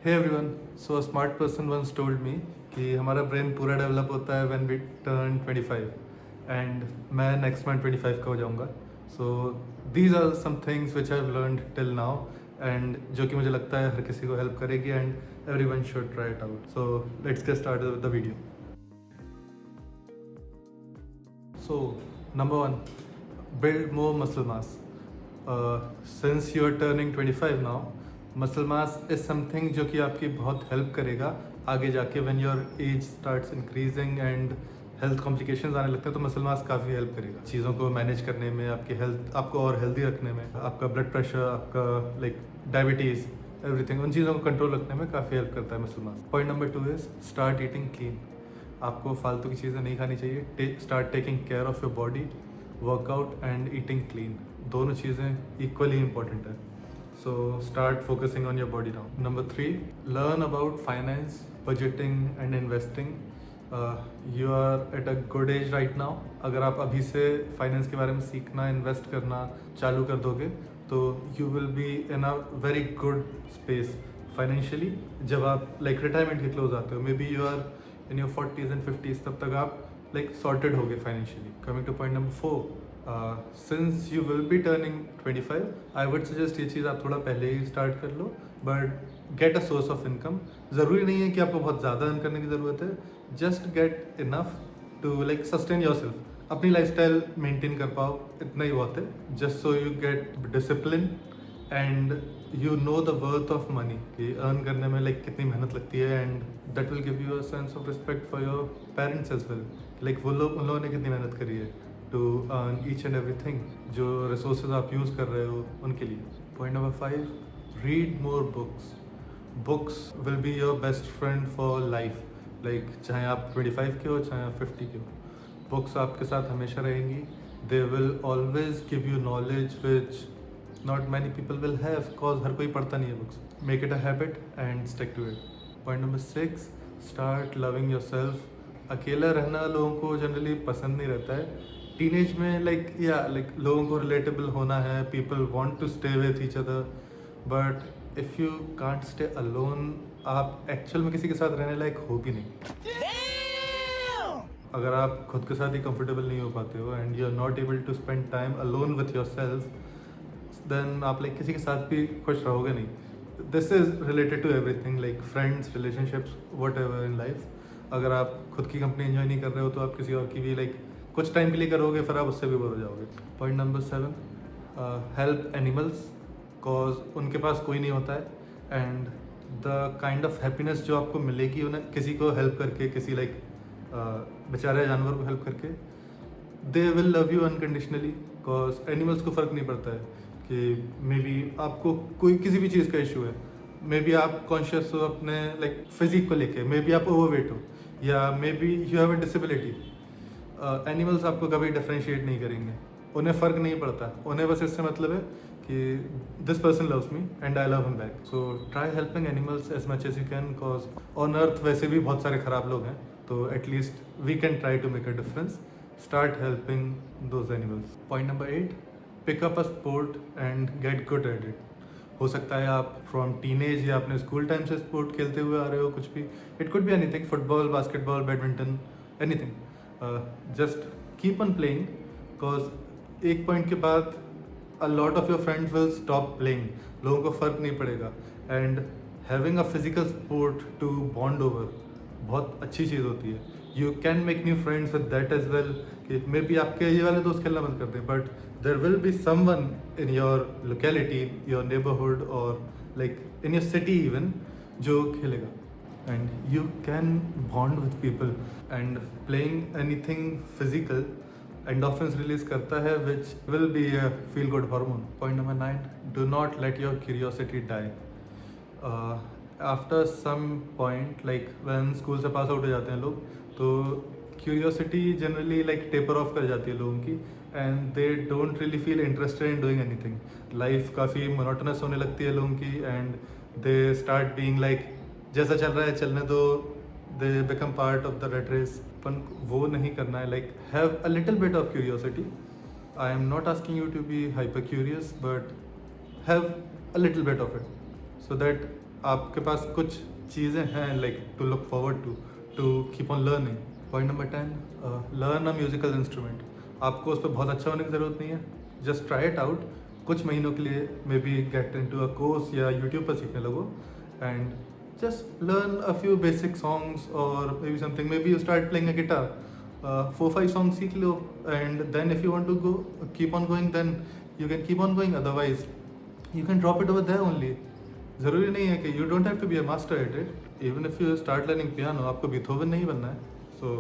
Hey everyone, so a smart person once told me कि हमारा brain पूरा develop होता है when we turn 25 and मैं next month 25 का हो जाऊँगा. So these are some things which I've learned till now and जो कि मुझे लगता है हर किसी को help करेगी and everyone should try it out. So let's get started with the video. So number one, build more muscle mass. Since you're turning 25 now, muscle mass is something जो कि आपकी बहुत हेल्प करेगा आगे जाके when your age starts increasing and health complications आने लगते हैं तो मसल मास काफ़ी हेल्प करेगा चीज़ों को मैनेज करने में, आपकी हेल्थ आपको और हेल्दी रखने में, आपका ब्लड प्रेशर, आपका लाइक डायबिटीज़, एवरीथिंग, उन चीज़ों को कंट्रोल रखने में काफ़ी हेल्प करता है muscle mass. Point number 2 is start eating clean. आपको फालतू की चीज़ें नहीं खानी चाहिए. Start taking care of your body. Workout and eating clean, दोनों चीज़ें इक्वली इंपॉर्टेंट है. So start focusing on your body now. Number 3, learn about finance, budgeting and investing. You are at a good age right now. अगर आप अभी से finance के बारे में सीखना, इन्वेस्ट करना चालू कर दोगे तो you will be in a very good space financially. जब आप लाइक रिटायरमेंट के क्लोज आते हो, maybe you are in your 40s and 50s, तब तक आप लाइक सॉर्टेड हो गए financially. Coming to point number 4, since you will be turning 25, I would suggest ये चीज़ आप थोड़ा पहले ही स्टार्ट कर लो, but get a source of income. ज़रूरी नहीं है कि आपको बहुत ज़्यादा अर्न करने की ज़रूरत है. Just get enough to like sustain yourself. अपनी लाइफस्टाइल मेंटेन कर पाओ, इतना ही बहुत है. Just so you get discipline and you know the worth of money, कि अर्न करने में लाइक कितनी मेहनत लगती है, and that will give you a sense of respect for your parents as well. Like उन लोगों ने कितनी मेहनत करी है to earn each and everything, जो रिसोर्सेज आप यूज़ कर रहे हो उनके लिए. Point number 5, read more books. Books will be your best friend for life. Like चाहे आप 25 के हो, चाहे आप 50 के हो, बुक्स आपके साथ हमेशा रहेंगी. They will always give you knowledge which not many people will have, because हर कोई पढ़ता नहीं है books. Make it a habit and stick to it. Point number 6, start loving yourself. अकेला रहना लोगों को जनरली पसंद नहीं रहता है. टीनेज में लाइक लोगों को रिलेटेबल होना है, people want to stay with each other, but if you can't stay alone, आप एक्चुअल में किसी के साथ रहने लायक हो भी नहीं. अगर आप खुद के साथ ही कंफर्टेबल नहीं हो पाते हो and you are not able to spend time alone with yourself, then आप लाइक किसी के साथ भी खुश रहोगे नहीं. This is related to everything, like friends, relationships, whatever in life. अगर आप खुद की कंपनी एंजॉय नहीं कर रहे हो तो आप किसी और की भी लाइक कुछ टाइम के लिए करोगे, फिर आप उससे भी बोर हो जाओगे. Point number 7, help animals, cause उनके पास कोई नहीं होता है and the kind of happiness जो आपको मिलेगी उन्हें किसी को हेल्प करके, किसी लाइक बेचारे जानवर को हेल्प करके, they will love you unconditionally. Cause animals को फ़र्क नहीं पड़ता है कि मे बी आपको कोई किसी भी चीज़ का इशू है, मे बी आप कॉन्शियस हो अपने लाइक फिजिक को लेके, मे बी आप ओवरवेट हो, या may be you have a disability. Animals आपको कभी डिफ्रेंशिएट नहीं करेंगे, उन्हें फ़र्क नहीं पड़ता. उन्हें बस इससे मतलब है कि this person loves me and I love him back. So try helping animals as much as you can, cause on earth वैसे भी बहुत सारे ख़राब लोग हैं, तो at least we can try to make a difference. Start helping those animals. Point number 8, pick up a sport and get good at it. हो सकता है आप फ्रॉम टीनेज या अपने स्कूल टाइम से स्पोर्ट खेलते हुए आ रहे हो, कुछ भी. It could be anything, football, basketball, badminton, anything. Just keep on playing, because एक पॉइंट के बाद a lot of your friends will stop playing. लोगों को फ़र्क नहीं पड़ेगा. And having a physical sport to bond over बहुत अच्छी चीज़ होती है. You can make new friends with that as well. कि मे बी आपके ये वाले दोस्त खेलना बंद कर दें, but there will be someone in your locality, your neighbourhood और like in your city even, जो खेलेगा. And you can bond with people, and playing anything physical endorphins release करता है, which will be a feel good hormone. Point number 9, do not let your curiosity die. After some point, like when school से pass out हो जाते हैं लोग, तो curiosity generally like taper off कर जाती है लोगों की, and they don't really feel interested in doing anything. Life काफ़ी monotonous होने लगती है लोगों की, and they start being like जैसा चल रहा है चलने दो. They become part of the rat race. अपन वो नहीं करना है. Like have a little bit of curiosity. I am not asking you to be hyper curious, but have a little bit of it, so that आपके पास कुछ चीज़ें हैं like to look forward to keep on learning. Point number 10, learn a musical instrument. आपको उस पर बहुत अच्छा होने की ज़रूरत नहीं है, जस्ट ट्राई इट आउट। कुछ महीनों के लिए maybe get into a course या यूट्यूब पर सीखने लगो and just learn a few basic songs or maybe something. Maybe you start playing a guitar, 4-5 songs सीख लो, and then if you want to go keep on going, then you can keep on going. Otherwise you can drop it over there only. ज़रूरी नहीं है कि you don't have to be a master at it. Even if you start learning piano, आपको Beethoven नहीं बनना है, so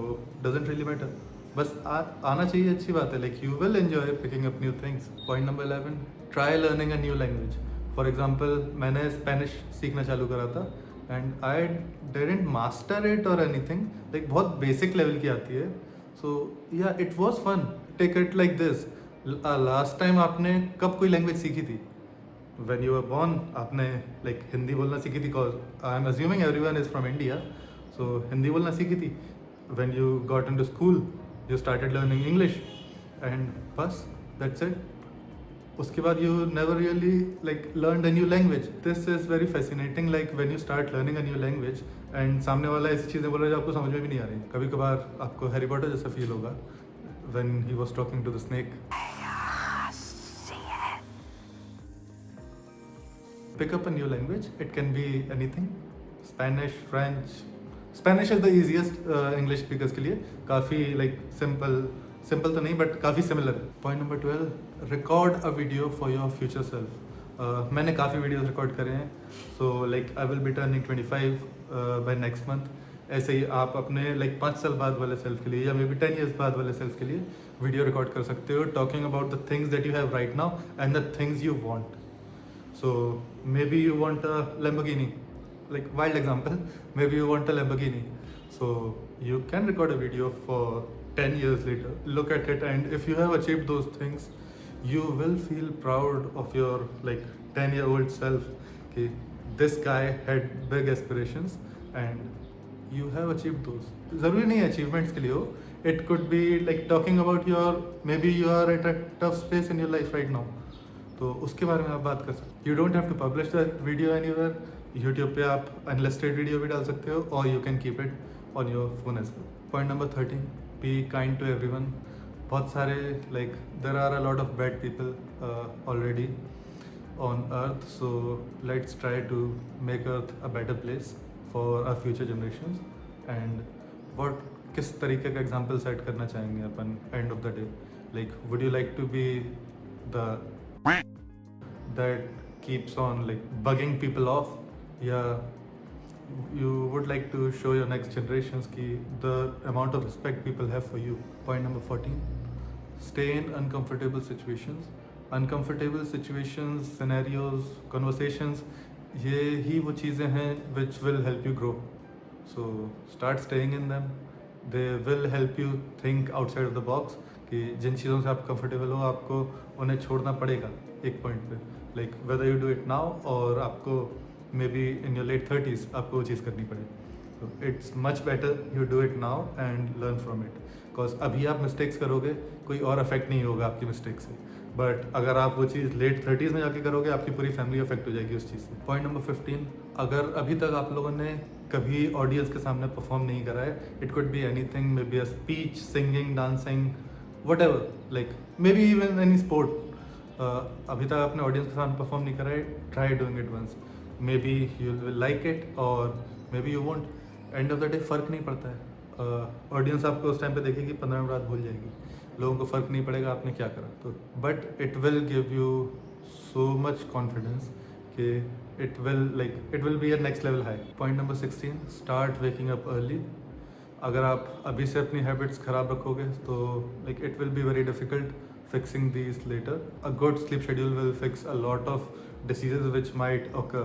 doesn't really matter. बस आना चाहिए, अच्छी बात है, like you will enjoy picking up new things. Point number 11, try learning a new language. For example मैंने स्पेनिश सीखना चालू करा था and I didn't master it और एनीथिंग, लाइक बहुत बेसिक लेवल की आती है। So yeah it was fun, take it like this. Last time आपने कब कोई लैंग्वेज सीखी थी? व्हेन यू वर बॉर्न आपने लाइक हिंदी बोलना सीखी थी, cause I am assuming everyone is from India, so Hindi बोलना सीखी थी। When you got into school you started learning English and बस दैट्स इट। उसके बाद you never really like learn a new language. This is very fascinating, like when you start learning a new language and सामने वाला ऐसी चीज़ें बोल रहा है जो आपको समझ में भी नहीं आ रही। कभी कभार आपको हैरी पॉटर जैसा फील होगा when he was talking to the snake. Pick up a new language, it can be anything, Spanish, French. Spanish is the easiest English speakers के लिए, काफ़ी लाइक सिंपल तो नहीं बट काफ़ी सिमिलर है। Point number 12, record a video for your future self. मैंने काफ़ी videos record करे हैं, so like I will be turning 25 by next month. ऐसे ही आप अपने लाइक 5 साल बाद वाले सेल्फ के लिए या मे बी 10 years बाद वाले सेल्फ के लिए वीडियो रिकॉर्ड कर सकते हो, talking about the things that you have right now and the things you want. So maybe you want a Lamborghini, like wild example, maybe you want a Lamborghini. So you can record a video for 10 years later, look at it, and if you have achieved those things, you will feel proud of your like 10-year-old self. Okay, this guy had big aspirations and you have achieved those. ज़रूरी नहीं है achievements के लिए हो. It could be like talking about your, maybe you are at a tough space in your life right now. तो उसके बारे में आप बात कर सकते हो। You don't have to publish the video anywhere. YouTube पे आप अनलिस्टेड वीडियो भी डाल सकते हो और you can keep it on your phone as well. Point number 13, be kind to everyone. बहुत सारे like there are a lot of bad people already on earth, so let's try to make earth a better place for our future generations. And what, किस तरीके का example set करना चाहेंगे अपन end of the day? Like would you like to be the that keeps on like bugging people off, yeah you would like to show your next generations ki the amount of respect people have for you? Point number 14, stay in uncomfortable situations. Uncomfortable situations, scenarios, conversations, ये ही वो चीज़ें हैं which will help you grow. So start staying in them. They will help you think outside of the box कि जिन चीज़ों से आप comfortable हो आपको उन्हें छोड़ना पड़ेगा एक पॉइंट पे, like whether you do it now और आपको maybe in your late 30s आपको वो चीज़ करनी पड़े। तो it's much better you do it now and learn from it, because अभी आप मिस्टेक्स करोगे कोई और अफेक्ट नहीं होगा आपकी मिस्टेक से, बट अगर आप वो चीज़ लेट 30s में जाके करोगे आपकी पूरी फैमिली अफेक्ट हो जाएगी उस चीज़ से। पॉइंट नंबर 15, अगर अभी तक आप लोगों ने कभी ऑडियंस के सामने परफॉर्म नहीं करा है, it could be anything, may be a speech, singing, dancing, whatever, like maybe even any sport, अभी तक आपने ऑडियंस के सामने परफॉर्म नहीं करा है, try doing it once, maybe you will like it और maybe you won't. End of the day फ़र्क नहीं पड़ता है, ऑडियंस आपको उस टाइम पे देखेगी 15 मिनट बाद भूल जाएगी, लोगों को फ़र्क नहीं पड़ेगा आपने क्या करा। तो but it will give you so much confidence कि it will be a next level high. Point number 16, start waking up early. अगर आप अभी से अपनी हैबिट्स ख़राब रखोगे तो like it will be very difficult fixing these later. A good sleep schedule will fix a lot of diseases which might occur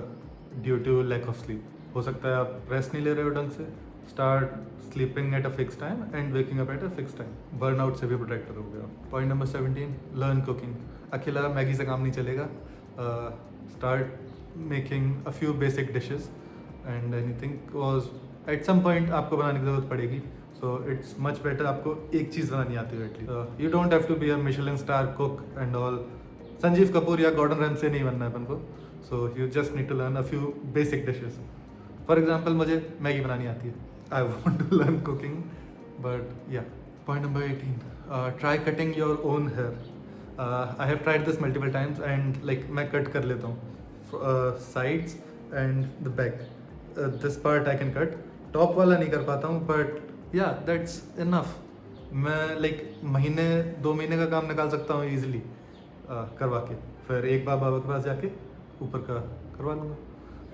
due to lack of sleep. हो सकता है आप रेस्ट नहीं ले रहे हो ढंग से, start sleeping at a fix time and waking up at a fix time. Burnout से भी प्रोटेक्ट करोगे आप। Point number 17, learn cooking. अकेला मैगी से काम नहीं चलेगा, start making a few basic dishes and anything, because at some point आपको बनाने की ज़रूरत पड़ेगी, सो इट्स मच बेटर आपको एक चीज़ बनानी आती है at least. You don't have to be a Michelin star cook and all. Sanjeev Kapoor या गॉर्डन रैमसे नहीं बनना है अपन को, so you just need to learn a few basic dishes. For example मुझे मैगी बनानी आती है. I want to learn cooking but yeah. Point number 18, try cutting your own hair. I have tried this multiple times and like मैं कट कर लेता हूँ sides and the back. This part I can cut. Top वाला नहीं कर पाता हूँ बट या दैट्स इनफ. मैं लाइक महीने 2 महीने का काम निकाल सकता हूँ ईजिली करवा के. फिर एक बार बाबा के पास जाके ऊपर का करवा लूँगा.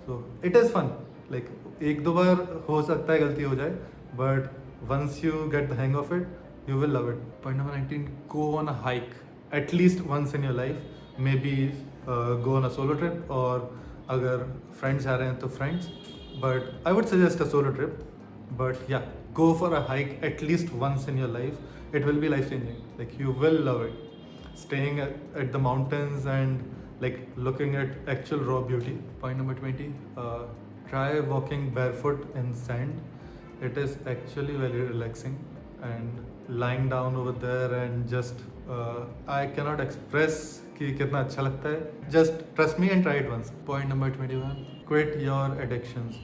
So it is fun. Like 1-2 बार हो सकता है गलती हो जाए but once you get the hang of it you will love it. Point number 19, go on a hike at least once in your life. Maybe go on a solo trip or अगर friends आ रहे हैं तो friends, but I would suggest a solo trip. But yeah, go for a hike at least once in your life. It will be life changing. Like you will love it. Staying at the mountains and like looking at actual raw beauty. Point number 20, try walking barefoot in sand. It is actually very relaxing and lying down over there and just I cannot express कि कितना अच्छा लगता है. Just trust me and try it once. Point number 21, quit your addictions.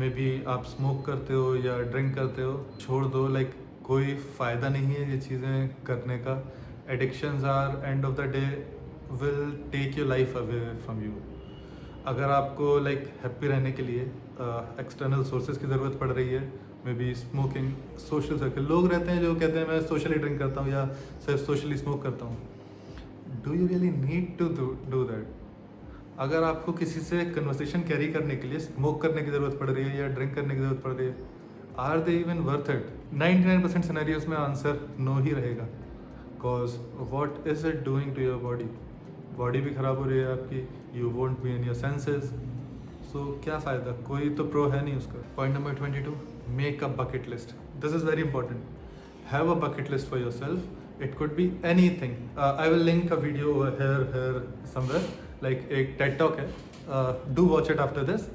Maybe आप smoke करते हो या drink करते हो, छोड़ दो. Like कोई फ़ायदा नहीं है ये चीज़ें करने का. Addictions are end of the day will take your life away from you. अगर आपको लाइक हैप्पी रहने के लिए एक्सटर्नल सोर्सेज की ज़रूरत पड़ रही है, may be smoking, social circle, लोग रहते हैं जो कहते हैं मैं सोशली ड्रिंक करता हूँ या सिर्फ सोशली स्मोक करता हूँ. Do you really need to do that? अगर आपको किसी से कन्वर्सेशन कैरी करने के लिए स्मोक करने की ज़रूरत पड़ रही है या ड्रिंक करने की ज़रूरत पड़ रही है, are they even worth it? 99% scenarios में आंसर नो ही रहेगा. Because what is it doing to your body? Body भी ख़राब हो रही है आपकी. You won't be in your senses. So क्या फ़ायदा? कोई तो प्रो है नहीं उसका. Point number 22, make a bucket list. This is very important. Have a bucket list for yourself. It could be anything. I will link a video over here somewhere. Like एक TED talk है. Do watch it after this,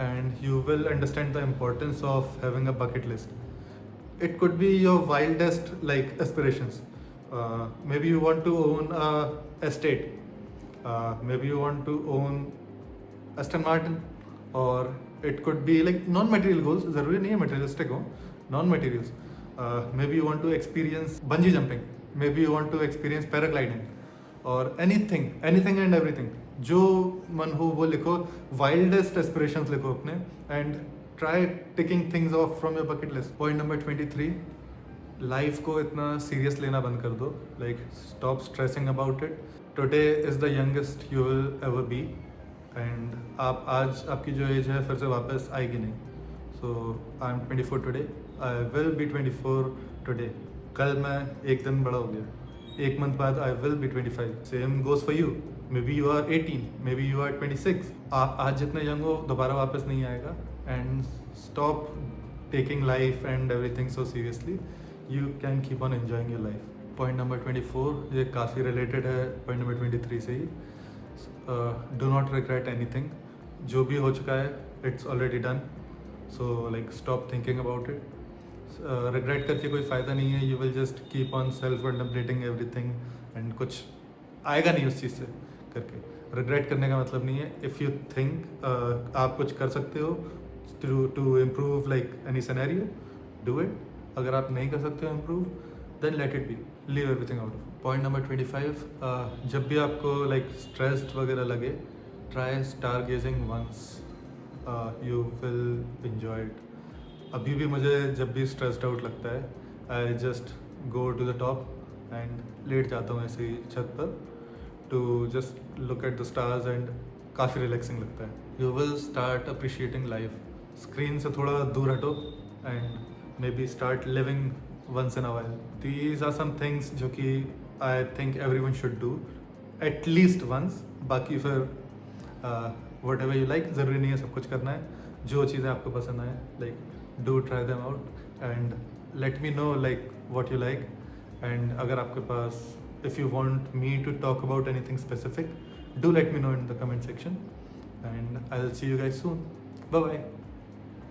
and you will understand the importance of having a bucket list. It could be your wildest like aspirations. Maybe you want to own a estate. Maybe you want to own Aston Martin, or it could be like non-material goals. ज़रूरी नहीं है materialistic हो. Non-materials. Maybe you want to experience bungee jumping. Maybe you want to experience paragliding, or anything and everything. जो मन हो वो लिखो. Wildest aspirations लिखो अपने and try ticking things off from your bucket list. Point number 23, life को इतना serious लेना बंद कर दो. Like stop stressing about it. Today is the youngest you will ever be, and आप आज आपकी जो एज है फिर से वापस आएगी नहीं. So I am 24 today. I will be 24 today. कल मैं एक दिन बड़ा हो गया. एक मंथ बाद I will be 25. Same goes for you. Maybe you are 18. Maybe you are 26. आप आज जितने यंग हो दोबारा वापस नहीं आएगा. And stop taking life and everything so seriously. You can keep on enjoying your life. Point number 24, ये काफ़ी related है point number 23 से ही. Do not regret anything. जो भी हो चुका है it's already done. So like stop thinking about it. Regret करके कोई फ़ायदा नहीं है. You will just keep on self contemplating everything and कुछ आएगा नहीं उस चीज़ से करके. रिग्रेट करने का मतलब नहीं है. इफ़ यू थिंक आप कुछ कर सकते हो to improve like any scenario, do it. अगर आप नहीं कर सकते हो improve, then let it be. Leave everything out. Point number 25, जब भी आपको लाइक स्ट्रेस्ड वगैरह लगे, try star gazing once. You will enjoy it. अभी भी मुझे जब भी स्ट्रेस्ड आउट लगता है, I just go to the top and लेट जाता हूँ ऐसे ही छत पर to just look at the stars and काफ़ी रिलैक्सिंग लगता है. You will start appreciating life. Screen से थोड़ा दूर हटो and maybe start living once in a while. These are some things जो कि I think everyone should do at least once. बाकी फिर वट एवर यू लाइक. ज़रूरी नहीं है सब कुछ करना है. जो चीज़ें आपको पसंद आए, like do try them out and let me know like what you like. And अगर आपके पास, if you want me to talk about anything specific, do let me know in the comment section and I'll see you guys soon. Bye bye.